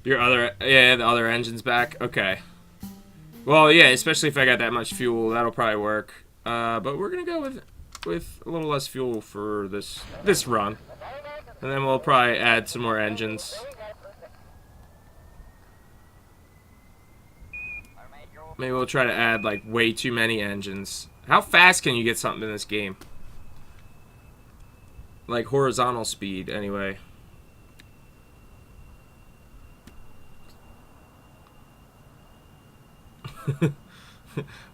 Your other, yeah, the other engine's back. Okay. Well, yeah, especially if I got that much fuel, that'll probably work. But we're gonna go with a little less fuel for this run, and then we'll probably add some more engines. Maybe we'll try to add like way too many engines. How fast can you get something in this game? Like horizontal speed, anyway.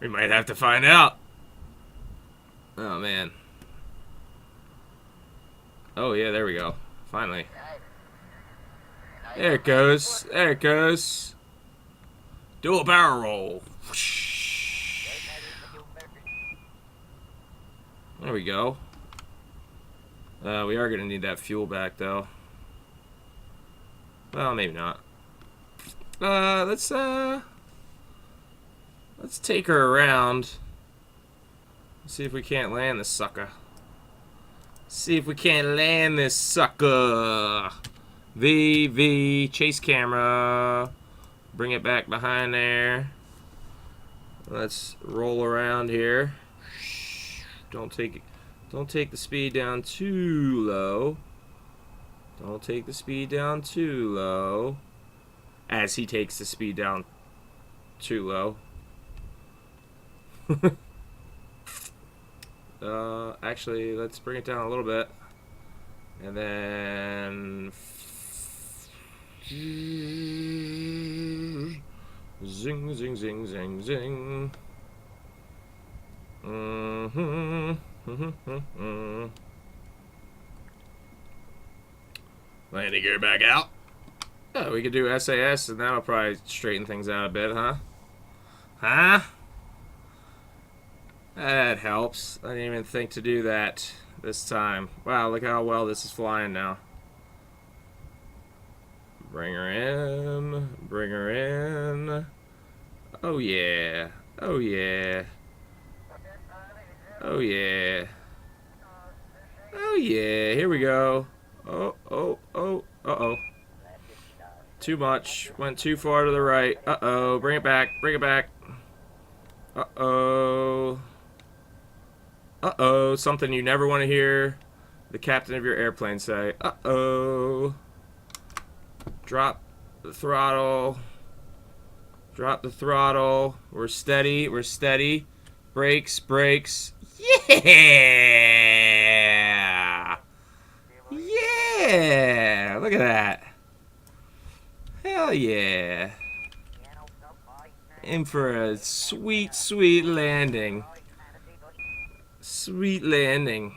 We might have to find out. Oh, man. Oh, yeah, there we go. Finally. There it goes. There it goes. Do a barrel roll. There we go. We are going to need that fuel back, though. Well, maybe not. Let's take her around. See if we can't land this sucker. See if we can't land this sucker. V, chase camera. Bring it back behind there. Let's roll around here. Don't take the speed down too low. Don't take the speed down too low. As he takes the speed down too low. Actually, let's bring it down a little bit. And then zing, zing, zing, zing, zing. Landing gear back out. Oh, we could do SAS, and that'll probably straighten things out a bit, huh? Huh? That helps. I didn't even think to do that this time. Wow, look how well this is flying now. Bring her in. Bring her in. Oh, yeah. Oh, yeah. Oh, yeah. Oh, yeah. Here we go. Oh, oh, oh. Uh-oh. Too much. Went too far to the right. Uh-oh. Bring it back. Bring it back. Uh-oh. Uh-oh. Something you never want to hear the captain of your airplane say. Uh-oh. Drop the throttle. Drop the throttle. We're steady. We're steady. Brakes. Brakes. Yeah! Yeah! Look at that. Hell yeah. In for a sweet, sweet landing. Sweet landing.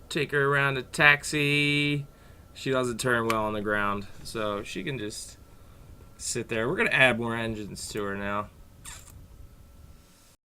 Take her around a taxi. She doesn't turn well on the ground, so she can just sit there. We're going to add more engines to her now.